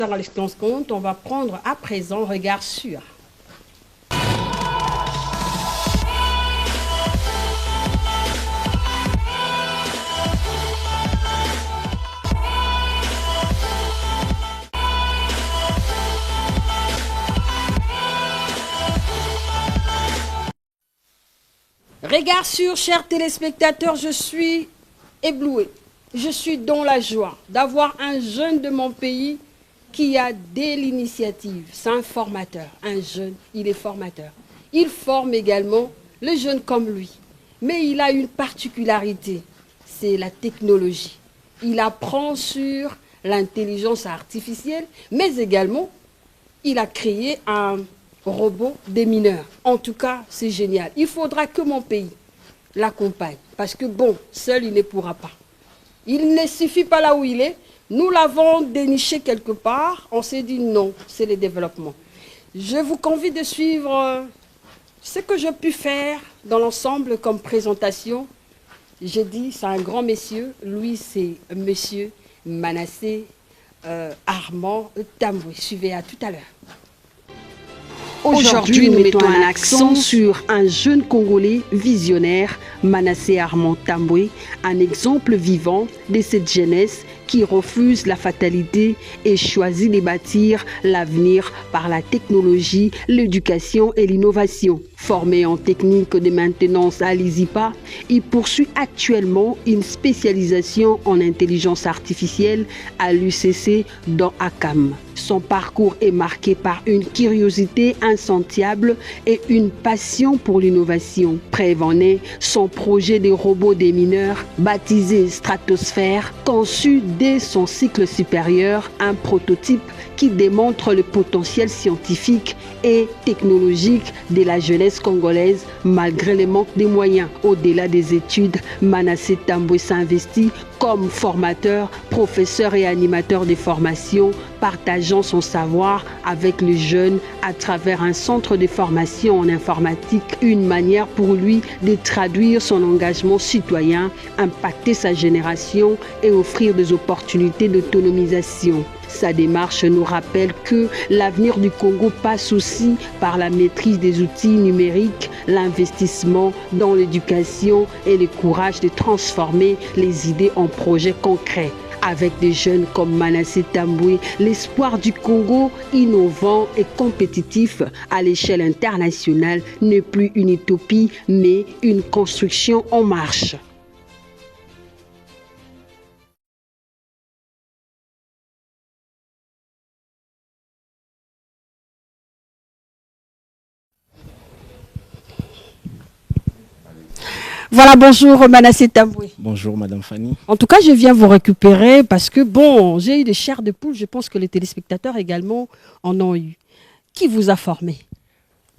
Dans l'expérience compte, on va prendre à présent regard sur. Regard sur, chers téléspectateurs, je suis ébloui. Je suis dans la joie d'avoir un jeune de mon pays qui a dès l'initiative. C'est un formateur, un jeune, il est formateur. Il forme également les jeunes comme lui. Mais il a une particularité, c'est la technologie. Il apprend sur l'intelligence artificielle, mais également, il a créé un robot démineur. En tout cas, c'est génial. Il faudra que mon pays l'accompagne. Parce que bon, seul, il ne pourra pas. Il ne suffit pas là où il est. Nous l'avons déniché quelque part. On s'est dit non, c'est le développement. Je vous convie de suivre ce que j'ai pu faire dans l'ensemble comme présentation. J'ai dit, c'est un grand monsieur. Lui, c'est monsieur Manassé Armand Tamboué. Suivez, à tout à l'heure. Aujourd'hui, nous mettons un accent sur un jeune Congolais visionnaire, Manassé Armand Tamboué, un exemple vivant de cette jeunesse qui refuse la fatalité et choisit de bâtir l'avenir par la technologie, l'éducation et l'innovation. Formé en technique de maintenance à l'ISIPA, il poursuit actuellement une spécialisation en intelligence artificielle à l'UCC dans ACAM. Son parcours est marqué par une curiosité insatiable et une passion pour l'innovation. Preuve en est son projet de robot démineur baptisé Stratosphère, conçu dès son cycle supérieur, un prototype qui démontre le potentiel scientifique et technologique de la jeunesse congolaise malgré le manque de moyens. Au-delà des études, Manassé Tamboué s'investit comme formateur, professeur et animateur de formation, partageant son savoir avec les jeunes à travers un centre de formation en informatique, une manière pour lui de traduire son engagement citoyen, impacter sa génération et offrir des opportunités d'autonomisation. Sa démarche nous rappelle que l'avenir du Congo passe aussi par la maîtrise des outils numériques, l'investissement dans l'éducation et le courage de transformer les idées en projets concrets. Avec des jeunes comme Manassé Tamboué, l'espoir du Congo innovant et compétitif à l'échelle internationale n'est plus une utopie, mais une construction en marche. Voilà, bonjour Manassé Tamboué. Bonjour Madame Fanny. En tout cas, je viens vous récupérer parce que bon, j'ai eu des chairs de poule, je pense que les téléspectateurs également en ont eu. Qui vous a formé?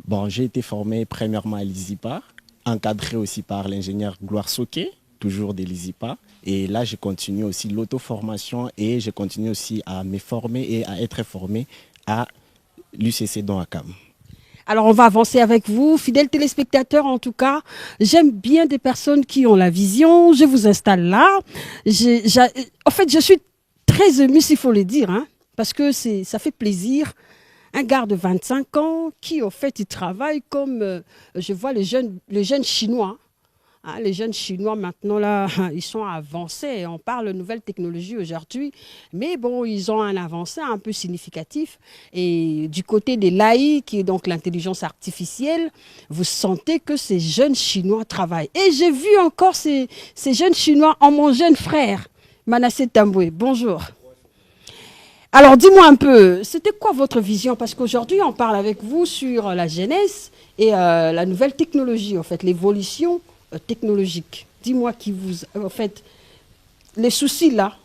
Bon, j'ai été formé premièrement à l'ISIPA, encadré aussi par l'ingénieur Gloire Soké, toujours de l'ISIPA. Et là, je continue aussi l'auto-formation et je continue aussi à me former et à être formé à l'UCC dans ACAM. Alors, on va avancer avec vous, fidèles téléspectateurs. En tout cas, j'aime bien des personnes qui ont la vision. Je vous installe là. En fait, je suis très émue, s'il faut le dire, hein, parce que ça fait plaisir. Un gars de 25 ans qui, en fait, il travaille comme, je vois les jeunes Chinois. Hein, les jeunes Chinois, maintenant, là, ils sont avancés. On parle de nouvelles technologies aujourd'hui. Mais bon, ils ont un avancé un peu significatif. Et du côté de l'AI, qui est donc l'intelligence artificielle, vous sentez que ces jeunes Chinois travaillent. Et j'ai vu encore ces jeunes Chinois en mon jeune frère, Manassé Tamboué. Bonjour. Alors, dis-moi un peu, c'était quoi votre vision? Parce qu'aujourd'hui, on parle avec vous sur la jeunesse et la nouvelle technologie, en fait, l'évolution technologique. Dis-moi qui vous... En fait, les soucis là,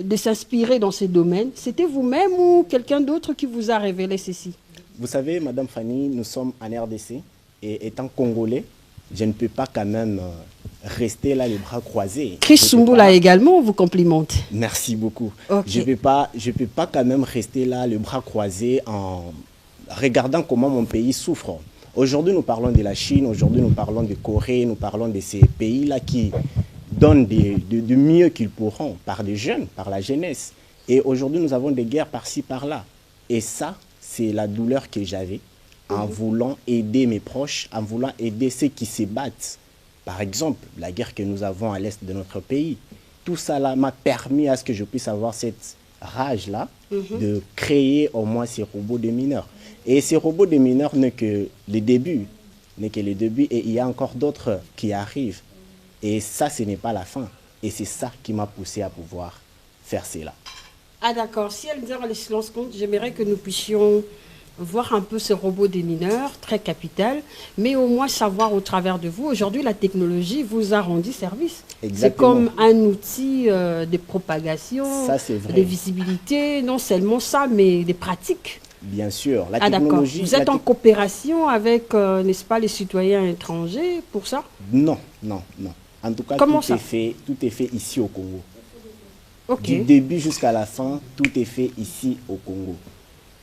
de s'inspirer dans ces domaines, c'était vous-même ou quelqu'un d'autre qui vous a révélé ceci? Vous savez, Madame Fanny, nous sommes en RDC et étant Congolais, je ne peux pas quand même rester là les bras croisés. Chris Soumbula également vous complimente. Merci beaucoup. Okay. Je peux pas quand même rester là les bras croisés en regardant comment mon pays souffre. Aujourd'hui, nous parlons de la Chine, aujourd'hui, nous parlons de Corée, nous parlons de ces pays-là qui donnent du mieux qu'ils pourront par des jeunes, par la jeunesse. Et aujourd'hui, nous avons des guerres par-ci, par-là. Et ça, c'est la douleur que j'avais en voulant aider mes proches, en voulant aider ceux qui se battent. Par exemple, la guerre que nous avons à l'est de notre pays. Tout ça là m'a permis à ce que je puisse avoir cette rage-là de créer au moins ces robots de mineurs. Et ces robots de mineurs n'est que le début. Et il y a encore d'autres qui arrivent. Et ça, ce n'est pas la fin. Et c'est ça qui m'a poussé à pouvoir faire cela. Ah d'accord, si Elder le silence compte, j'aimerais que nous puissions voir un peu ce robot des mineurs, très capital, mais au moins savoir au travers de vous, aujourd'hui la technologie vous a rendu service. C'est comme un outil de propagation, de visibilité, non seulement ça, mais des pratiques. Bien sûr, la technologie... Vous êtes en coopération avec, n'est-ce pas, les citoyens étrangers pour ça? Non, non, non. En tout cas, tout est fait ici au Congo. Okay. Du début jusqu'à la fin, tout est fait ici au Congo.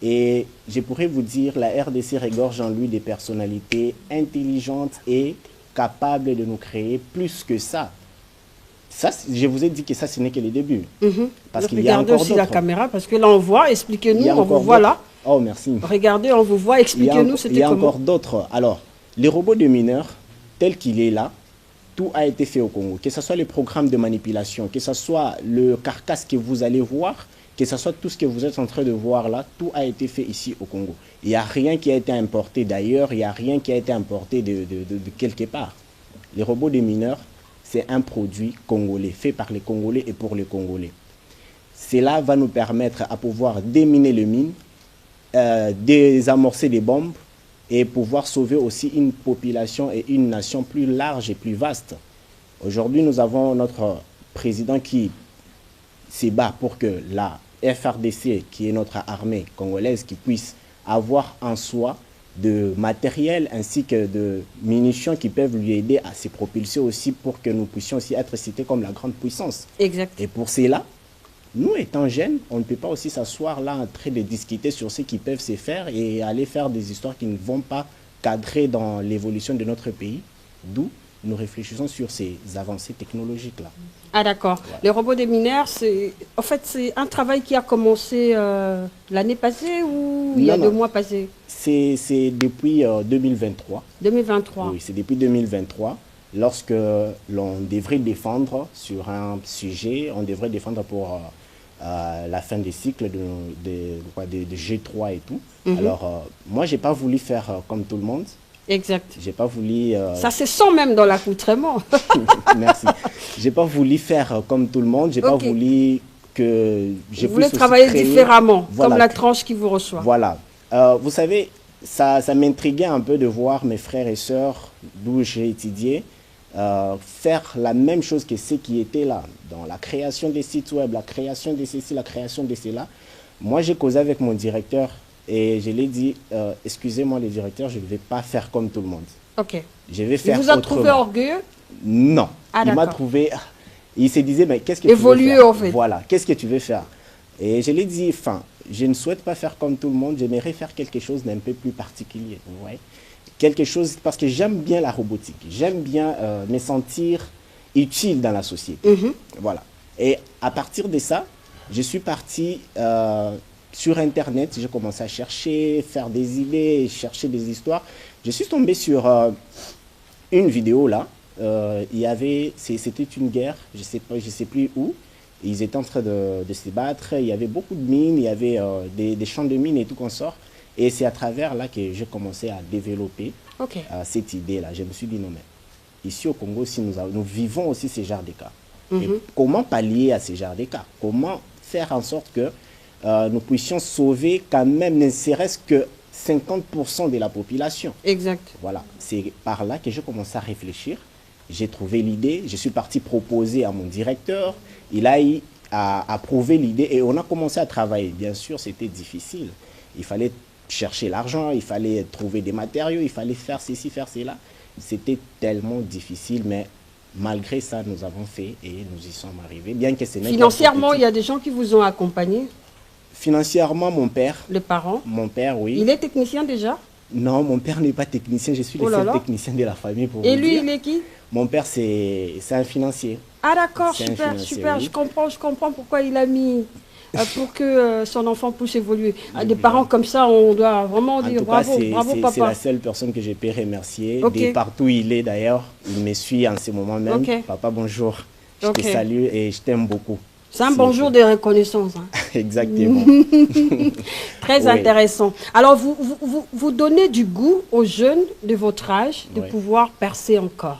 Et je pourrais vous dire, la RDC regorge en lui des personnalités intelligentes et capables de nous créer plus que ça. Ça, je vous ai dit que ça, ce n'est que le début. Parce qu'il y a encore regardez aussi la caméra, parce que là, on voit, expliquez-nous, on vous voit là. Oh, merci. Regardez, on vous voit, expliquez-nous, c'était comment. Il y a encore d'autres. Alors, les robots de mineurs, tel qu'il est là, tout a été fait au Congo. Que ce soit les programmes de manipulation, que ce soit le carcasse que vous allez voir, que ce soit tout ce que vous êtes en train de voir là, tout a été fait ici au Congo. Il n'y a rien qui a été importé d'ailleurs, il n'y a rien qui a été importé de quelque part. Les robots de mineurs, c'est un produit congolais, fait par les Congolais et pour les Congolais. Cela va nous permettre à pouvoir déminer les mines, désamorcer des bombes, et pouvoir sauver aussi une population et une nation plus large et plus vaste. Aujourd'hui, nous avons notre président qui se bat pour que la FRDC, qui est notre armée congolaise, qui puisse avoir en soi de matériel ainsi que de munitions qui peuvent lui aider à se propulser aussi pour que nous puissions aussi être cités comme la grande puissance. Exact. Et pour cela, nous étant jeunes, on ne peut pas aussi s'asseoir là en train de discuter sur ce qui peuvent se faire et aller faire des histoires qui ne vont pas cadrer dans l'évolution de notre pays, d'où nous réfléchissons sur ces avancées technologiques-là. Ah d'accord. Voilà. Les robots des mineurs, en fait, c'est un travail qui a commencé l'année passée ou il y a 2 mois passés? C'est depuis 2023. 2023. Oui, c'est depuis 2023. Lorsque l'on devrait défendre sur un sujet, on devrait défendre pour la fin des cycles de G3 et tout. Alors, moi, je n'ai pas voulu faire comme tout le monde. Exact. J'ai pas voulu... Ça se sent même dans l'accoutrement. Merci. J'ai pas voulu faire comme tout le monde. J'ai pas voulu que... Vous voulez travailler différemment, voilà, comme la tranche qui vous reçoit. Voilà. Vous savez, ça m'intriguait un peu de voir mes frères et sœurs, d'où j'ai étudié, faire la même chose que ceux qui étaient là, dans la création des sites web, la création de ceci, la création de cela. Moi, j'ai causé avec mon directeur et je lui ai dit, excusez-moi le directeur, je ne vais pas faire comme tout le monde. Ok. Je vais faire autrement. Il vous a trouvé orgueilleux? Non. Ah, il m'a trouvé... Il se disait, mais qu'est-ce que évoluer, tu veux faire? En fait. Voilà, qu'est-ce que tu veux faire? Et je lui ai dit, enfin, je ne souhaite pas faire comme tout le monde, j'aimerais faire quelque chose d'un peu plus particulier. Vous voyez? Quelque chose, parce que j'aime bien la robotique, j'aime bien me sentir utile dans la société. Voilà. Et à partir de ça, je suis parti sur Internet, j'ai commencé à chercher, faire des idées, chercher des histoires. Je suis tombé sur une vidéo là, c'était une guerre, je sais plus où. Ils étaient en train de se battre, il y avait beaucoup de mines, il y avait des champs de mines et tout qu'on sort. Et c'est à travers là que j'ai commencé à développer cette idée-là. Je me suis dit, non mais, ici au Congo, si nous vivons aussi ces genres de cas. Et comment pallier à ces genres de cas? Comment faire en sorte que nous puissions sauver quand même ne serait-ce que 50% de la population? Exact. Voilà, c'est par là que j'ai commencé à réfléchir. J'ai trouvé l'idée, je suis parti proposer à mon directeur, il a approuvé l'idée et on a commencé à travailler. Bien sûr, c'était difficile. Il fallait chercher l'argent, il fallait trouver des matériaux, il fallait faire ceci, faire cela. C'était tellement difficile, mais malgré ça, nous avons fait et nous y sommes arrivés. Bien que ce n'est financièrement, il y a des gens qui vous ont accompagné? Financièrement, mon père. Le parent? Mon père, oui. Il est technicien déjà? Non, mon père n'est pas technicien, je suis le seul technicien de la famille pour vous dire. Et lui, il est qui? Mon père, c'est un financier. Ah d'accord, super, super. Oui. Je comprends pourquoi il a mis pour que son enfant puisse évoluer. Des parents comme ça, on doit vraiment dire bravo, bravo papa. C'est la seule personne que je peux remercier. De partout où il est d'ailleurs, il me suit en ce moment même. Papa, bonjour. Je te salue et je t'aime beaucoup. C'est un bonjour de reconnaissance. Hein. Exactement. Très intéressant. Alors, vous donnez du goût aux jeunes de votre âge de pouvoir percer encore.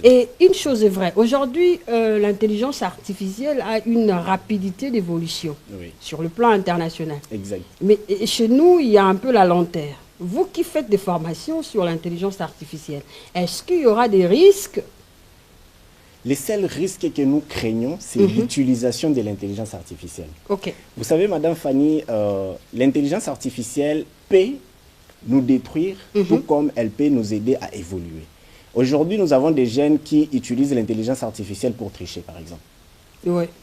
Et une chose est vraie, aujourd'hui, l'intelligence artificielle a une rapidité d'évolution sur le plan international. Exact. Mais chez nous, il y a un peu la lenteur. Vous qui faites des formations sur l'intelligence artificielle, est-ce qu'il y aura des risques? Les seuls risques que nous craignons, c'est l'utilisation de l'intelligence artificielle. Vous savez, Madame Fanny, l'intelligence artificielle peut nous détruire, tout comme elle peut nous aider à évoluer. Aujourd'hui, nous avons des jeunes qui utilisent l'intelligence artificielle pour tricher, par exemple.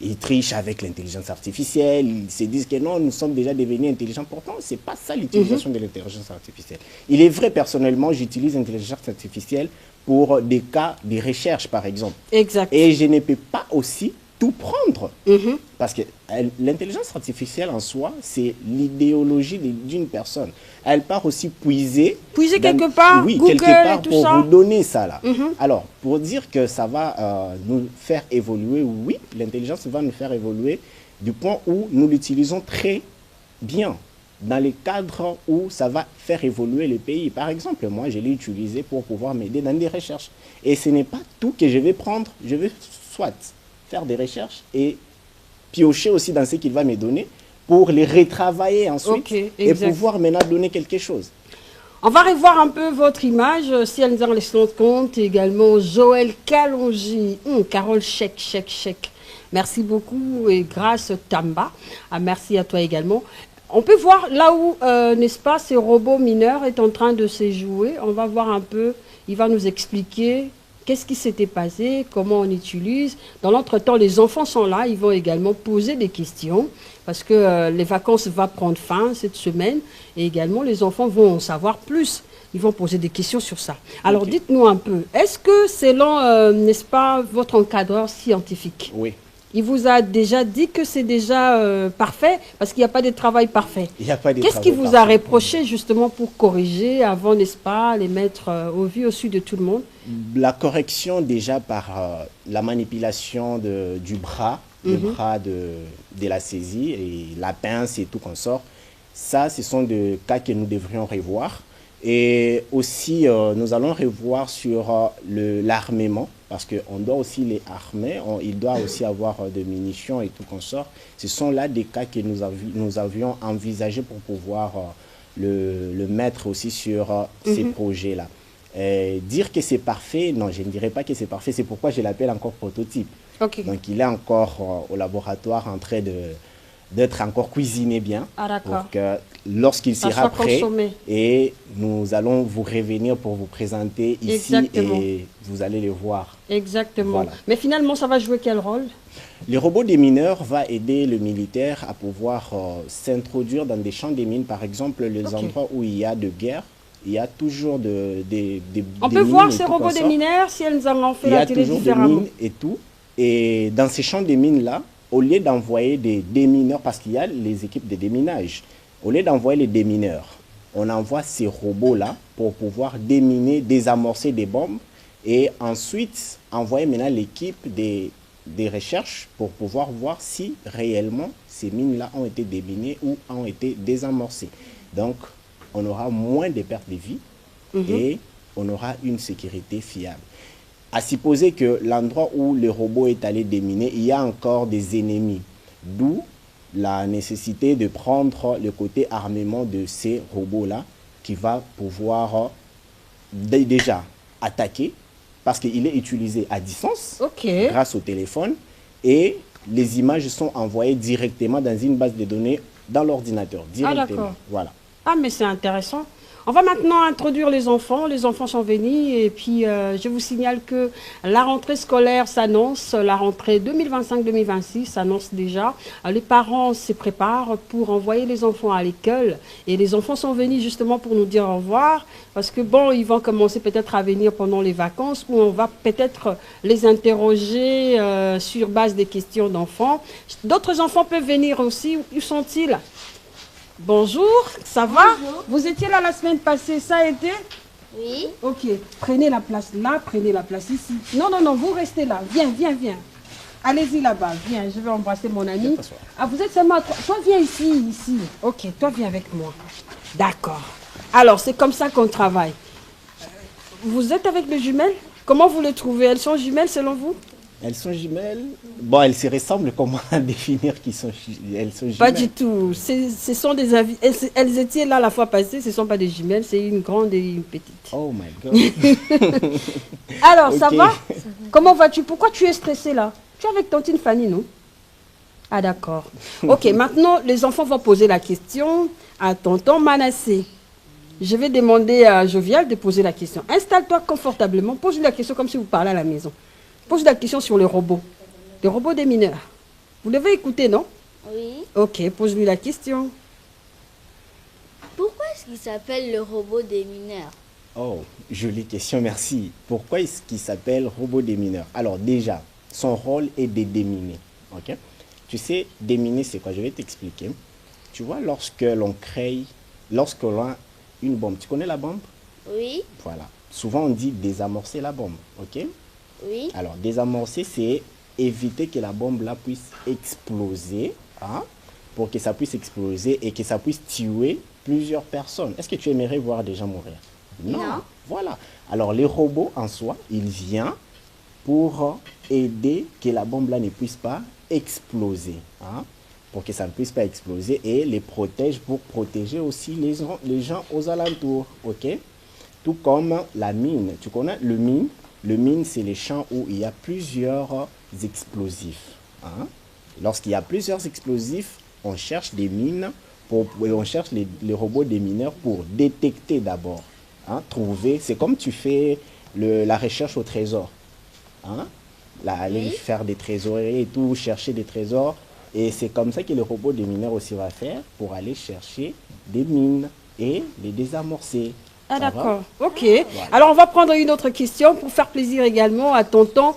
Ils trichent avec l'intelligence artificielle, ils se disent que non, nous sommes déjà devenus intelligents. Pourtant, ce n'est pas ça l'utilisation de l'intelligence artificielle. Il est vrai, personnellement, j'utilise l'intelligence artificielle pour des cas de recherche, par exemple. Et je ne peux pas aussi tout prendre. Parce que l'intelligence artificielle en soi, c'est l'idéologie d'une personne. Elle part aussi puiser quelque part, oui, Google quelque part et tout pour ça. vous donner ça là. Alors, pour dire que ça va nous faire évoluer, oui, l'intelligence va nous faire évoluer du point où nous l'utilisons très bien. Dans les cadres où ça va faire évoluer le pays. Par exemple, moi, je l'ai utilisé pour pouvoir m'aider dans des recherches. Et ce n'est pas tout que je vais prendre. Je vais soit faire des recherches et piocher aussi dans ce qu'il va me donner pour les retravailler ensuite et pouvoir maintenant donner quelque chose. On va revoir un peu votre image. Si elle nous en laisse compte, également Joël Kalonji. Carole, chèque. Merci beaucoup et grâce Tamba. Merci à toi également. On peut voir là où, n'est-ce pas, ce robot mineur est en train de se jouer. On va voir un peu, il va nous expliquer qu'est-ce qui s'était passé, comment on utilise. Dans l'entretemps, les enfants sont là, ils vont également poser des questions parce que les vacances vont prendre fin cette semaine et également les enfants vont en savoir plus. Ils vont poser des questions sur ça. Alors dites-nous un peu, est-ce que selon, n'est-ce pas, votre encadreur scientifique, il vous a déjà dit que c'est déjà parfait, parce qu'il n'y a pas de travail parfait. Qu'est-ce qu'il vous a reproché justement pour corriger avant, n'est-ce pas, les mettre au vu, au su de tout le monde? La correction déjà par la manipulation du bras, le bras de la saisie et la pince et tout consort. Ça, ce sont des cas que nous devrions revoir. Et aussi, nous allons revoir sur l'armement, parce qu'on doit aussi les armer, il doit aussi avoir des munitions et tout consort. Ce sont là des cas que nous avions envisagé pour pouvoir le mettre aussi sur ces projets-là. Dire que c'est parfait, non, je ne dirais pas que c'est parfait, c'est pourquoi je l'appelle encore prototype. Donc il est encore au laboratoire en train d'être encore cuisiné bien, pour que lorsqu'il sera prêt, et nous allons vous revenir pour vous présenter ici et vous allez le voir. Voilà. Mais finalement, ça va jouer quel rôle? Le robot des mineurs va aider le militaire à pouvoir s'introduire dans des champs de mines, par exemple, les endroits où il y a de guerre. Il y a toujours des On peut voir ces robots des mineurs si elles nous en ont fait la télé différemment. Il y a toujours des mines et tout. Et dans ces champs de mines-là, au lieu d'envoyer des démineurs, parce qu'il y a les équipes de déminage, au lieu d'envoyer les démineurs, on envoie ces robots-là pour pouvoir déminer, désamorcer des bombes et ensuite envoyer maintenant l'équipe des recherches pour pouvoir voir si réellement ces mines-là ont été déminées ou ont été désamorcées. Donc, on aura moins de pertes de vie et on aura une sécurité fiable. À supposer que l'endroit où le robot est allé déminer, il y a encore des ennemis. D'où la nécessité de prendre le côté armement de ces robots-là qui va pouvoir déjà attaquer parce qu'il est utilisé à distance grâce au téléphone et les images sont envoyées directement dans une base de données dans l'ordinateur. Directement. Voilà. Ah, mais c'est intéressant. On va maintenant introduire les enfants. Les enfants sont venus et puis je vous signale que la rentrée scolaire s'annonce, la rentrée 2025-2026 s'annonce déjà. Les parents se préparent pour envoyer les enfants à l'école et les enfants sont venus justement pour nous dire au revoir parce que bon, ils vont commencer peut-être à venir pendant les vacances où on va peut-être les interroger sur base des questions d'enfants. D'autres enfants peuvent venir aussi. Où sont-ils? Bonjour, ça va? Bonjour. Vous étiez là la semaine passée, ça a été? Oui. Ok, prenez la place là, prenez la place ici. Non, non, non, vous restez là. Viens, viens, viens. Allez-y là-bas, viens, je vais embrasser mon ami. Ah, vous êtes seulement à trois. Toi, viens ici, ici. Ok, toi, viens avec moi. D'accord. Alors, c'est comme ça qu'on travaille. Vous êtes avec les jumelles? Comment vous les trouvez? Elles sont jumelles selon vous? Elles sont jumelles. Bon, elles se ressemblent. Comment définir elles sont jumelles? Pas du tout. Ce sont des avis. Elles étaient là la fois passée. Ce ne sont pas des jumelles. C'est une grande et une petite. Oh my God. Alors, ça Ok. va? Comment vas-tu? Pourquoi tu es stressé là? Tu es avec tantine Fanny, non? Ah, d'accord. Ok, maintenant, les enfants vont poser la question à tonton Manassé. Je vais demander à Jovial de poser la question. Installe-toi confortablement. Pose-lui la question comme si vous parliez à la maison. Pose la question sur les robots des mineurs. Vous devez écouter, non? Oui. Ok, pose-lui la question. Pourquoi est-ce qu'il s'appelle le robot des mineurs? Oh, jolie question, merci. Pourquoi est-ce qu'il s'appelle robot démineur? Alors déjà, son rôle est de déminer. Ok? Tu sais, déminer, c'est quoi? Je vais t'expliquer. Tu vois, lorsque l'on a une bombe, tu connais la bombe? Oui. Voilà. Souvent, on dit désamorcer la bombe. Ok? Oui. Alors, désamorcer, c'est éviter que la bombe là puisse exploser, hein, pour que ça puisse exploser et que ça puisse tuer plusieurs personnes. Est-ce que tu aimerais voir des gens mourir? Non. Voilà. Alors, les robots en soi, il vient pour aider que la bombe là ne puisse pas exploser, hein, pour que ça ne puisse pas exploser et les protège pour protéger aussi les gens aux alentours, ok? Tout comme la mine. Tu connais le mine? Le mine, c'est les champs où il y a plusieurs explosifs, hein. Lorsqu'il y a plusieurs explosifs, on cherche des mines, et on cherche les robots des mineurs pour détecter d'abord, hein, trouver. C'est comme tu fais la recherche au trésor, hein, aller faire des trésoreries et tout, chercher des trésors. Et c'est comme ça que le robot des mineurs aussi va faire pour aller chercher des mines et les désamorcer. Ah, Ça va? d'accord. Ok. Alors, on va prendre une autre question pour faire plaisir également à tonton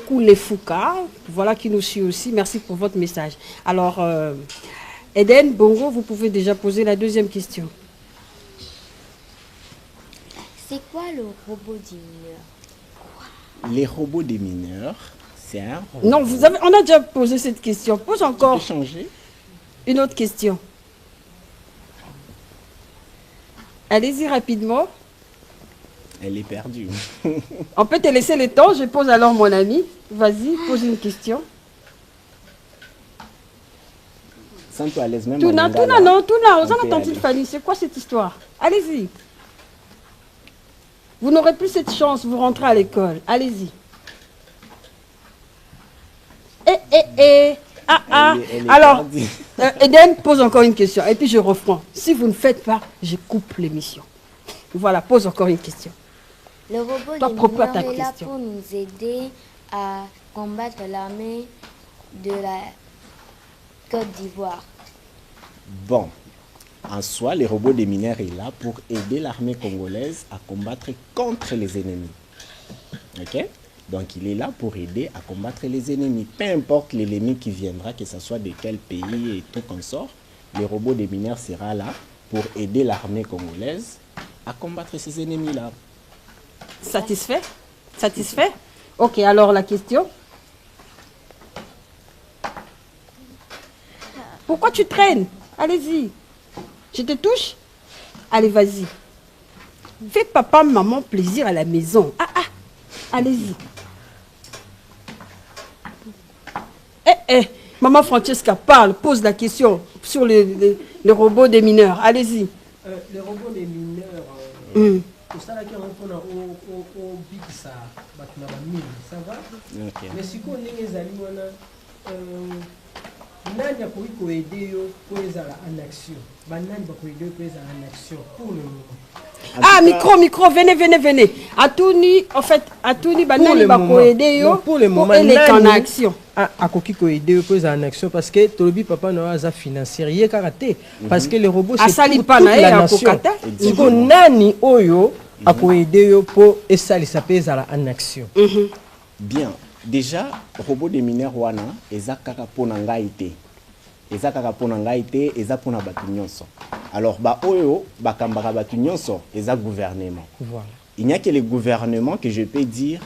Koulefouka, voilà, qui nous suit aussi. Merci pour votre message. Alors, Eden, Bongo, vous pouvez déjà poser la deuxième question. C'est quoi le robot des mineurs? Les robots des mineurs, c'est un robot. Non, on a déjà posé cette question. Pose Tu encore peux changer? une autre question. Allez-y rapidement. Elle est perdue. On peut te laisser le temps. Je pose alors mon ami. Vas-y, pose une question. Sens-toi à l'aise même. Tuna, aux entendez Fanny, c'est quoi cette histoire? Allez-y. Vous n'aurez plus cette chance, vous rentrez à l'école. Allez-y. Elle est Alors, perdue. Eden pose encore une question. Et puis je reprends. Si vous ne faites pas, je coupe l'émission. Voilà, pose encore une question. Le robot Toi, des propos à mineurs ta est là question. pour nous aider à combattre l'armée de la Côte d'Ivoire. Bon, en soi, les robots des mineurs est là pour aider l'armée congolaise à combattre contre les ennemis. Ok? Donc, il est là pour aider à combattre les ennemis. Peu importe l'ennemi qui viendra, que ce soit de quel pays et tout consort, les robots des mineurs sera là pour aider l'armée congolaise à combattre ces ennemis-là. Satisfait? Satisfait? Ok, alors la question. Pourquoi tu traînes? Allez-y. Je te touche? Allez, vas-y. Fais papa, maman plaisir à la maison. Allez-y. Maman Francesca parle, pose la question sur les robots des mineurs. Allez-y. Les robots des mineurs, tout ça là qui répond au bikisa, ça va? Ok. Mais si on est les aliments, nani akoki koaider yo po ezala en action banani bakoaider yo po ezala en action pour le moment. Ah, micro, venez. Atouni, en fait, Atouni, banani bakoaider yo pour le moment, elle est en action. Akoki koaider yo po ezala en action parce que tolobi papa na aza financier ye karaté parce que les robots c'est pour toute la nation. Siko nani oyo akoaider yo po esalisa pe ezala en action. Bien, déjà, robot des mineurs wana, eza kaka pona ngai te. Eza kaka pona ngai te, eza pona batu nyonso. Alors, ba oyo, ba kambara batu nyonso, eza gouvernement. Voilà. Il n'y a que le gouvernement que je peux dire,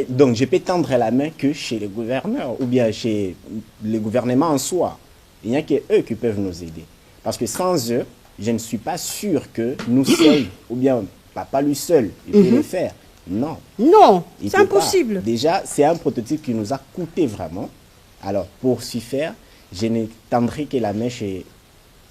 donc je peux tendre la main que chez les gouverneurs, ou bien chez le gouvernement en soi. Il n'y a que eux qui peuvent nous aider. Parce que sans eux, je ne suis pas sûr que nous seuls, ou bien pas lui seul, il peut le faire. Non. Non, c'est impossible. Déjà, c'est un prototype qui nous a coûté vraiment. Alors, pour s'y faire, je ne tendrai que la main chez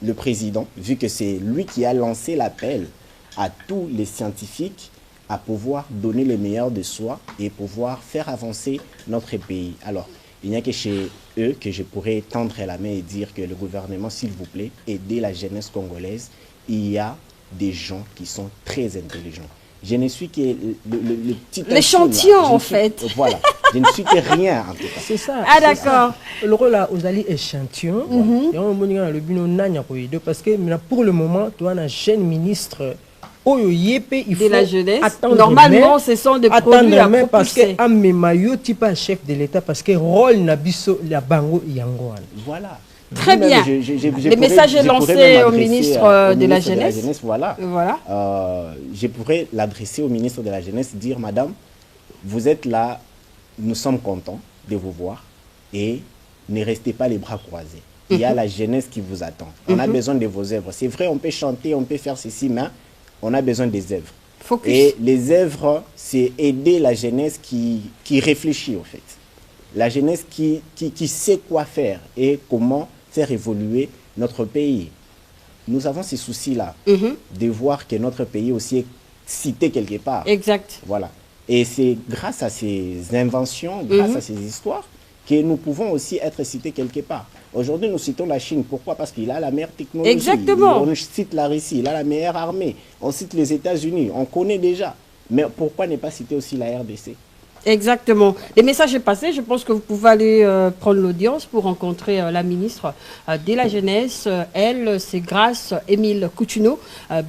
le président, vu que c'est lui qui a lancé l'appel à tous les scientifiques à pouvoir donner le meilleur de soi et pouvoir faire avancer notre pays. Alors, il n'y a que chez eux que je pourrais tendre la main et dire que le gouvernement, s'il vous plaît, aidez la jeunesse congolaise. Il y a des gens qui sont très intelligents. Je ne suis que le petit... L'échantillon, en fait. Voilà. Je ne suis que rien, en tout cas. C'est ça. Ah, d'accord. Le rôle là, vous allez échantillon. Et on va le but parce que pour le moment, tu as un jeune ministre de la jeunesse. Normalement, ce sont des produits à propulser. Parce que Amemayo, tu pas chef de l'État parce que rôle nabiso la bango yangoan. Voilà. Très bien. Le message est lancé au ministre de la Jeunesse. Voilà. Je pourrais l'adresser au ministre de la Jeunesse, dire, Madame, vous êtes là, nous sommes contents de vous voir et ne restez pas les bras croisés. Il y a la jeunesse qui vous attend. On a besoin de vos œuvres. C'est vrai, on peut chanter, on peut faire ceci, mais on a besoin des œuvres. Focus. Et les œuvres, c'est aider la jeunesse qui réfléchit, en fait. La jeunesse qui sait quoi faire et comment faire évoluer notre pays. Nous avons ces soucis-là, de voir que notre pays aussi est cité quelque part. Exact. Voilà. Et c'est grâce à ces inventions, grâce à ces histoires, que nous pouvons aussi être cités quelque part. Aujourd'hui, nous citons la Chine. Pourquoi? Parce qu'il a la meilleure technologie. Exactement. On cite la Russie, il a la meilleure armée. On cite les États-Unis, on connaît déjà. Mais pourquoi ne pas citer aussi la RDC? Exactement. Le message est passé. Je pense que vous pouvez aller prendre l'audience pour rencontrer la ministre de la Jeunesse. Elle, c'est grâce Émile Coutinho.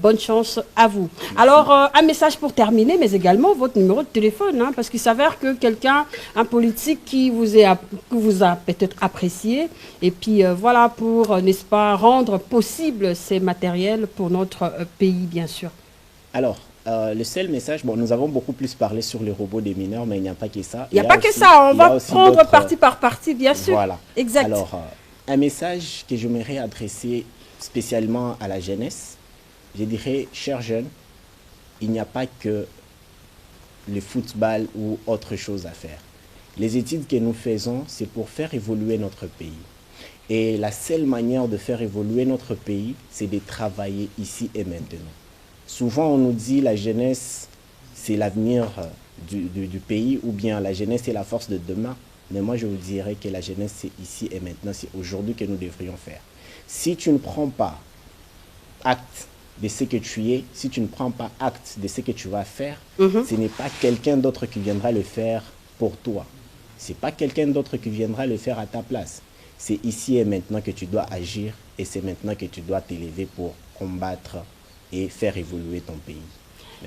Bonne chance à vous. Merci. Alors, un message pour terminer, mais également votre numéro de téléphone, hein, parce qu'il s'avère que quelqu'un, un politique qui vous a peut-être apprécié, et puis voilà, pour, n'est-ce pas, rendre possible ces matériels pour notre pays, bien sûr. Alors, le seul message, bon, nous avons beaucoup plus parlé sur les robots des mineurs, mais il n'y a pas que ça. Il n'y a pas que ça, on va prendre partie par partie, bien sûr. Voilà. Exact. Alors, un message que j'aimerais adresser spécialement à la jeunesse, je dirais, chers jeunes, il n'y a pas que le football ou autre chose à faire. Les études que nous faisons, c'est pour faire évoluer notre pays. Et la seule manière de faire évoluer notre pays, c'est de travailler ici et maintenant. Souvent, on nous dit la jeunesse, c'est l'avenir du pays, ou bien la jeunesse, c'est la force de demain. Mais moi, je vous dirais que la jeunesse, c'est ici et maintenant, c'est aujourd'hui que nous devrions faire. Si tu ne prends pas acte de ce que tu es, si tu ne prends pas acte de ce que tu vas faire, ce n'est pas quelqu'un d'autre qui viendra le faire pour toi. Ce n'est pas quelqu'un d'autre qui viendra le faire à ta place. C'est ici et maintenant que tu dois agir et c'est maintenant que tu dois t'élever pour combattre et faire évoluer ton pays.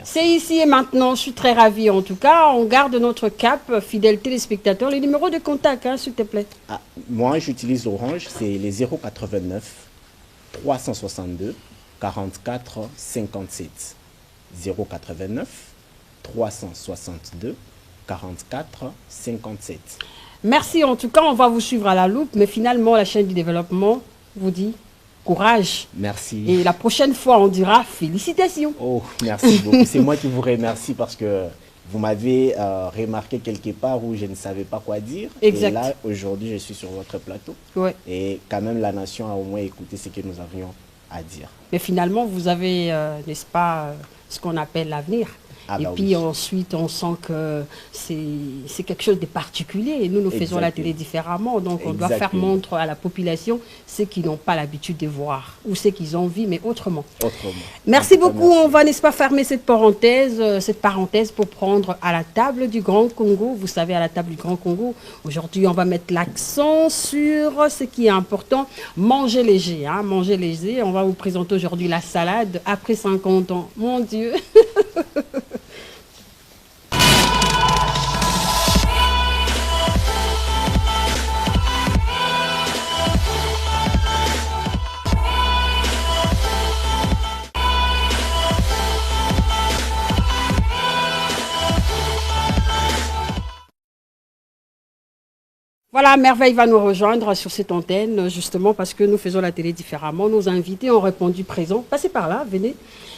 C'est ici et maintenant, je suis très ravie en tout cas. On garde notre cap, fidèles téléspectateurs. Les numéros de contact, hein, s'il te plaît. Ah, moi, j'utilise Orange, c'est les 089 362 44 57. 089 362 44 57. Merci en tout cas, on va vous suivre à la loupe. Mais finalement, la chaîne du développement vous dit courage. Merci. Et la prochaine fois, on dira félicitations. Oh, merci beaucoup. C'est moi qui vous remercie parce que vous m'avez remarqué quelque part où je ne savais pas quoi dire. Exact. Et là, aujourd'hui, je suis sur votre plateau. Ouais. Et quand même, la nation a au moins écouté ce que nous avions à dire. Mais finalement, vous avez, n'est-ce pas, ce qu'on appelle l'avenir. Et puis ensuite, on sent que c'est quelque chose de particulier. Et nous faisons la télé différemment. Donc, on doit faire montre à la population ceux qui n'ont pas l'habitude de voir ou ceux qui ont vu, mais autrement. Merci beaucoup. On va, n'est-ce pas, fermer cette parenthèse pour prendre à la table du Grand Congo. Vous savez, à la table du Grand Congo, aujourd'hui, on va mettre l'accent sur ce qui est important. Manger léger, hein, manger léger. On va vous présenter aujourd'hui la salade après 50 ans. Mon Dieu. Voilà, Merveille va nous rejoindre sur cette antenne, justement parce que nous faisons la télé différemment. Nos invités ont répondu présent. Passez par là, venez.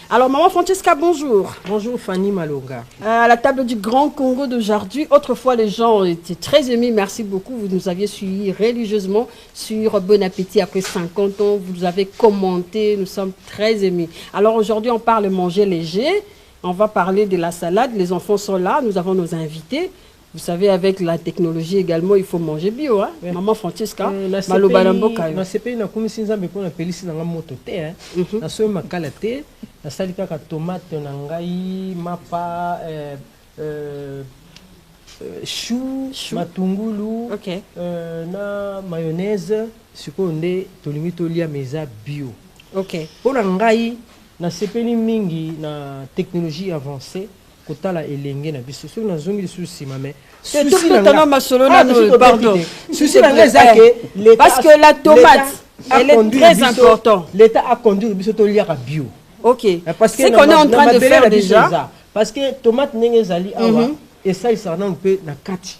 Alors, maman Francesca, bonjour. Bonjour, Fanny Malonga. À la table du Grand Congo d'aujourd'hui, autrefois, les gens étaient très émus. Merci beaucoup. Vous nous aviez suivis religieusement sur Bon Appétit après 50 ans. Vous nous avez commenté. Nous sommes très émus. Alors, aujourd'hui, on parle manger léger. On va parler de la salade. Les enfants sont là. Nous avons nos invités. Vous savez, avec la technologie également, il faut manger bio. Hein? Oui. Maman Francesca, Malobalamboka. Na CPI na komisi nzambe ko na pelisi na moto te hein. Na so makala te, na sali kaka tomate na ngai, mapa chou, matungulu, na mayonnaise, sikoonde tolingi tolia meza bio. OK. Pour na ngai na CPI mingi na technologie avancée. Kotala elenge na biso so na zongi souci mais souci na masolo na pardon souci na ngezake parce que la tomate elle est très importante. L'état a conduit biso to liaka bio. OK. Parce que c'est qu'on est en train de faire déjà parce que tomate nengezali awa et ça il s'en un peu na kati.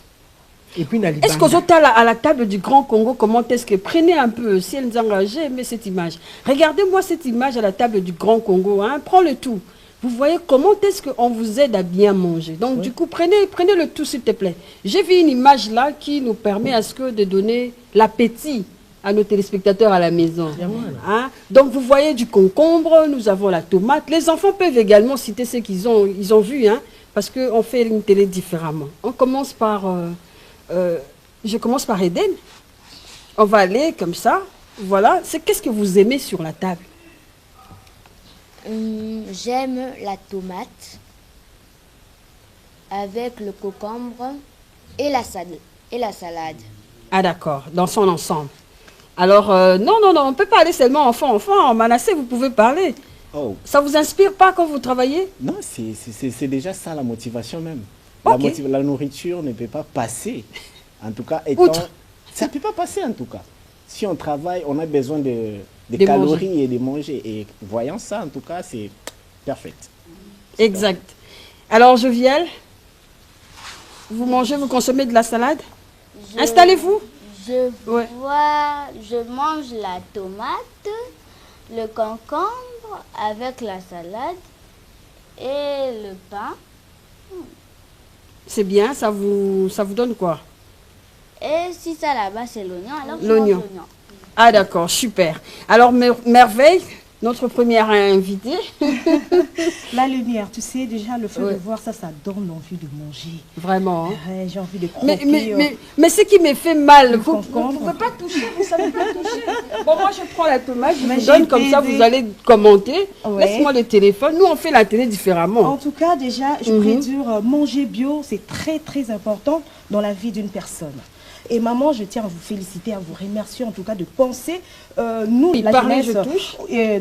Et puis na libanga. Est-ce que vous êtes à la table du Grand Congo, comment est-ce que prenez un peu si elles engagent mais cette image. Regardez-moi cette image à la table du Grand Congo hein, prends le tout. Vous voyez comment est-ce qu'on vous aide à bien manger. Donc, du coup, prenez le tout, s'il te plaît. J'ai vu une image là qui nous permet à ce que de donner l'appétit à nos téléspectateurs à la maison. Hein? Donc, vous voyez du concombre, nous avons la tomate. Les enfants peuvent également citer ce qu'ils ont vu, hein, parce qu'on fait une télé différemment. On commence par... je commence par Eden. On va aller comme ça. Voilà. Qu'est-ce que vous aimez sur la table? J'aime la tomate avec le concombre et la salade. Ah d'accord, dans son ensemble. Alors, non, on ne peut pas aller seulement enfant. Manassé, vous pouvez parler. Oh. Ça ne vous inspire pas quand vous travaillez? Non, c'est déjà ça la motivation même. Okay. La nourriture ne peut pas passer. En tout cas, ça ne peut pas passer en tout cas. Si on travaille, on a besoin de calories manger. Et de manger. Et voyant ça, en tout cas, c'est parfait. Exact. Alors, Jovial, vous mangez, vous consommez de la salade? Installez-vous. Je mange la tomate, le concombre avec la salade et le pain. C'est bien, ça vous donne quoi? Et si ça là-bas, c'est l'oignon, alors l'oignon. Ah d'accord, super. Alors Merveille, notre première invitée. La lumière, tu sais, déjà le fait de voir ça, ça donne envie de manger. Vraiment. Hein? J'ai envie de croquer. Mais ce qui me fait mal, vous ne pouvez pas toucher, vous ne savez pas toucher. Bon, moi je prends la tomate, je vous donne comme ça, vous allez commenter. Laisse-moi le téléphone. Nous, on fait la télé différemment. En tout cas, déjà, je prédure, manger bio, c'est très, très important dans la vie d'une personne. Et maman, je tiens à vous féliciter, à vous remercier en tout cas de penser. Nous, la jeunesse,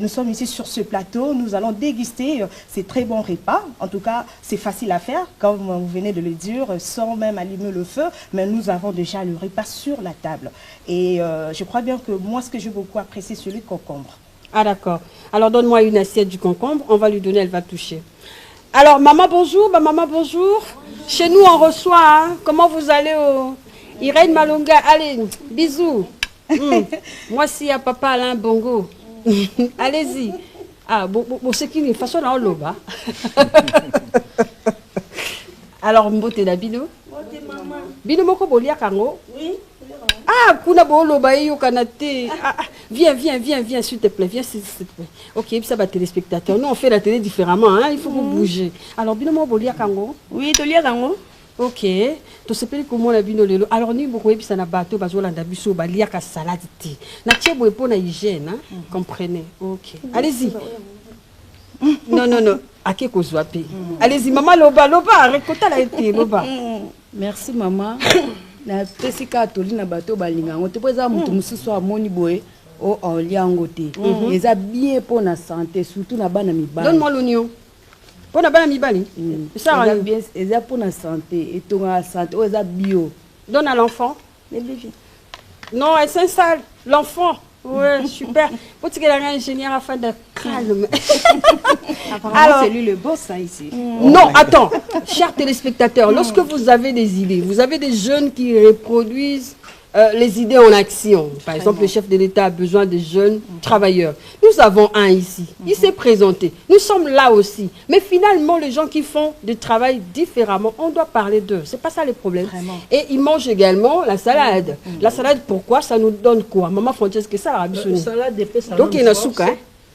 nous sommes ici sur ce plateau, nous allons déguster ces très bons repas. En tout cas, c'est facile à faire, comme vous venez de le dire, sans même allumer le feu. Mais nous avons déjà le repas sur la table. Et je crois bien que moi, ce que j'ai beaucoup apprécié, c'est celui de concombre. Ah d'accord. Alors donne-moi une assiette du concombre, on va lui donner, elle va toucher. Alors maman, bonjour. Maman, bonjour. Chez nous, on reçoit. Hein. Comment vous allez au... Irène Malonga, allez, bisous. Moi, si à papa Alain Bongo. Allez-y. Ah, bon, c'est qui une façon là, on l'a. Alors, Mbote la Bino. Bino moko bolia kango. Oui. Ah, kuna bolo ba yo kanate. Viens, s'il te plaît. Viens, s'il te plaît. Ok, ça va téléspectateur. Nous, on fait la télé différemment. Hein? Il faut vous bouger. Alors, binomo bolia kango. Oui, tolia kango. Ok. Tu sais pas comment la bino lelo. Alors, ni beaucoup puis ça n'a bateau bazola ndabiso balia ka salade ti. Na tiebo pour na hygiène, hein? Comprenez. Ok. Allez-y. Non. Ake ko zwapi. Allez-y, maman loba, récolta la été loba. Merci maman. Na pesika toli na bateau balinga. On te pose à mutu mususu amoni boy. Oh, on liango te. Ils a bien pour la santé, surtout na bana mibali. Donne-moi l'oignon. Pour la bana mibali. Ça va bien, ils a pour la santé et ton la santé, ils a bio. Donne à l'enfant. Non, elle s'installe. L'enfant. Ouais, super. Faut que la ingénieur afin de calme. Alors, c'est lui le boss, ça, ici. Non, attends. Chers téléspectateurs, lorsque vous avez des idées, vous avez des jeunes qui reproduisent les idées en action. Par exemple, le chef de l'État a besoin de jeunes travailleurs. Nous avons un ici. Il s'est présenté. Nous sommes là aussi. Mais finalement, les gens qui font du travail différemment, on doit parler d'eux. C'est pas ça le problème. Vraiment. Et ils mangent également la salade. La salade, pourquoi? Ça nous donne quoi? Maman Francesca, ça la salade de donc il y a un souka.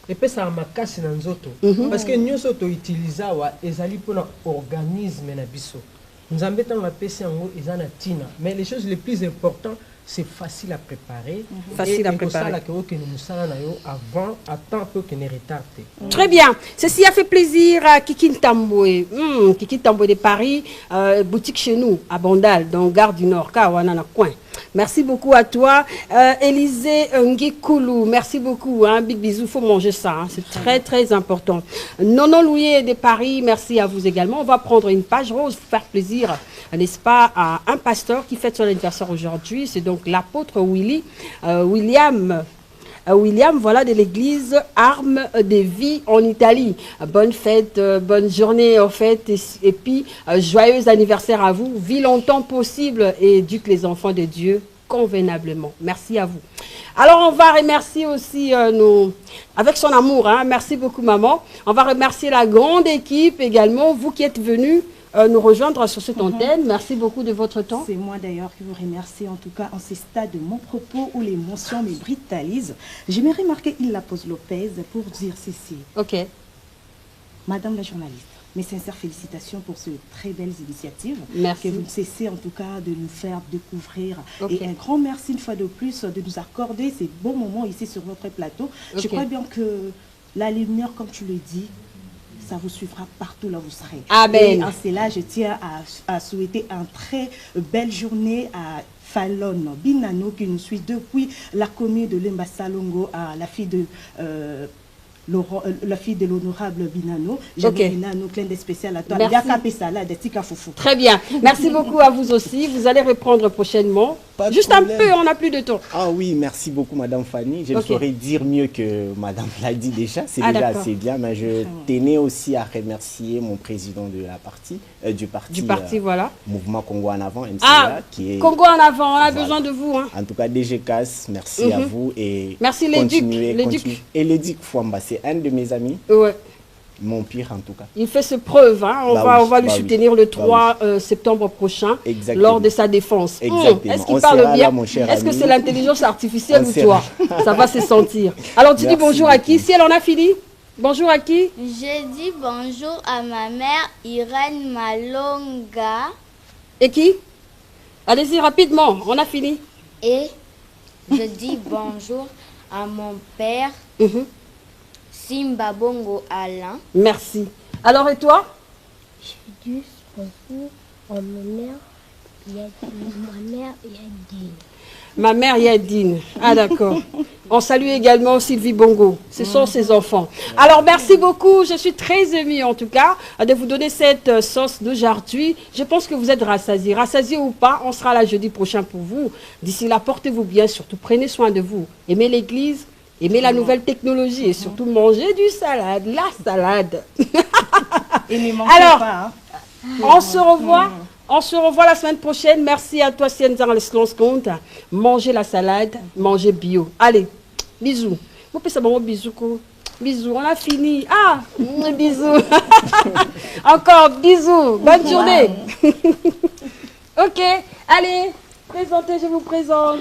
Et puis ça makasi na nzoto. Parce que nous auto utiliser wa ezali pour l'organisme na biso. Nous embêtons la PC en haut, ils en ont tina. Mais les choses les plus importantes, c'est facile à préparer. Facile à préparer. Avant, à temps peu qu'il n'est retardé. Très bien. Ceci a fait plaisir à Kiki Ntamboué. Kiki Ntamboué de Paris, boutique chez nous, à Bandal, dans Gare du Nord, Kawana coin. Merci beaucoup à toi. Élisée Ngikoulou, merci beaucoup. Hein. Big bisous, il faut manger ça. Hein. C'est très, très important. Nono Louis de Paris, merci à vous également. On va prendre une page rose pour faire plaisir, n'est-ce pas, à un pasteur qui fête son anniversaire aujourd'hui. C'est donc l'apôtre William, voilà, de l'église Armes de Vie en Italie. Bonne fête, bonne journée en fait, et puis joyeux anniversaire à vous. Vis longtemps possible et éduque les enfants de Dieu convenablement. Merci à vous. Alors on va remercier aussi avec son amour, hein, merci beaucoup maman. On va remercier la grande équipe également, vous qui êtes venus nous rejoindre sur cette antenne. Merci beaucoup de votre temps. C'est moi d'ailleurs qui vous remercie, en tout cas en ce stade de mon propos où l'émotion me brutalisent. J'aimerais marquer Illa Pose Lopez pour dire ceci. Ok. Madame la journaliste, mes sincères félicitations pour ces très belles initiatives. Merci. Que vous ne cessez en tout cas de nous faire découvrir. Et un grand merci une fois de plus de nous accorder ces beaux moments ici sur votre plateau. Je crois bien que la lumière, comme tu le dis, ça vous suivra partout là où vous serez. Amen. Et en cela, je tiens à souhaiter une très belle journée à Fallon Binano qui nous suit depuis la commune de Lemba Salongo, à la fille de l'honorable Binano. Okay. Binano, clin d'œil spécial à toi. Très bien. Merci beaucoup à vous aussi. Vous allez reprendre prochainement. Juste un peu, on n'a plus de temps. Ah oui, merci beaucoup Madame Fanny. Je ne saurais dire mieux que Madame l'a dit déjà. C'est déjà assez bien. Mais je tenais aussi à remercier mon président de la partie, du parti voilà. Mouvement Congo en avant, MCA, qui est Congo en avant, on a besoin de vous. Hein. En tout cas, DG CAS, merci à vous. Et merci l'éduc. Et l'éduc Fouamba, c'est un de mes amis. Ouais. Mon pire en tout cas. Il fait ses preuves. Hein. On va lui soutenir le 3 septembre prochain lors de sa défense. Est-ce qu'il parle bien? Est-ce que c'est l'intelligence artificielle ou toi? Ça va se sentir. Alors tu dis bonjour à qui? Si elle en a fini? Bonjour à qui? Je dis bonjour à ma mère Irène Malonga. Et qui? Allez-y rapidement, on a fini. Et je dis bonjour à mon père. Simba Bongo Alain. Merci. Alors et toi? Je dis bonjour à ma mère Yadine. Ma mère Yadine. Ah d'accord. On salue également Sylvie Bongo. Ce sont ses enfants. Alors merci beaucoup. Je suis très émue en tout cas de vous donner cette sauce d'aujourd'hui. Je pense que vous êtes rassasiés. Rassasiés ou pas, on sera là jeudi prochain pour vous. D'ici là, portez-vous bien. Surtout prenez soin de vous. Aimez l'église. Aimez la nouvelle technologie et surtout manger du salade, la salade. Et ne mangez pas. Hein. On se revoit la semaine prochaine. Merci à toi, Sienza, le compte. Mangez la salade, mangez bio. Allez, bisous. Bisous, on a fini. Ah, bisous. Encore, bisous. Bonne journée. Ok, allez, présentez, je vous présente.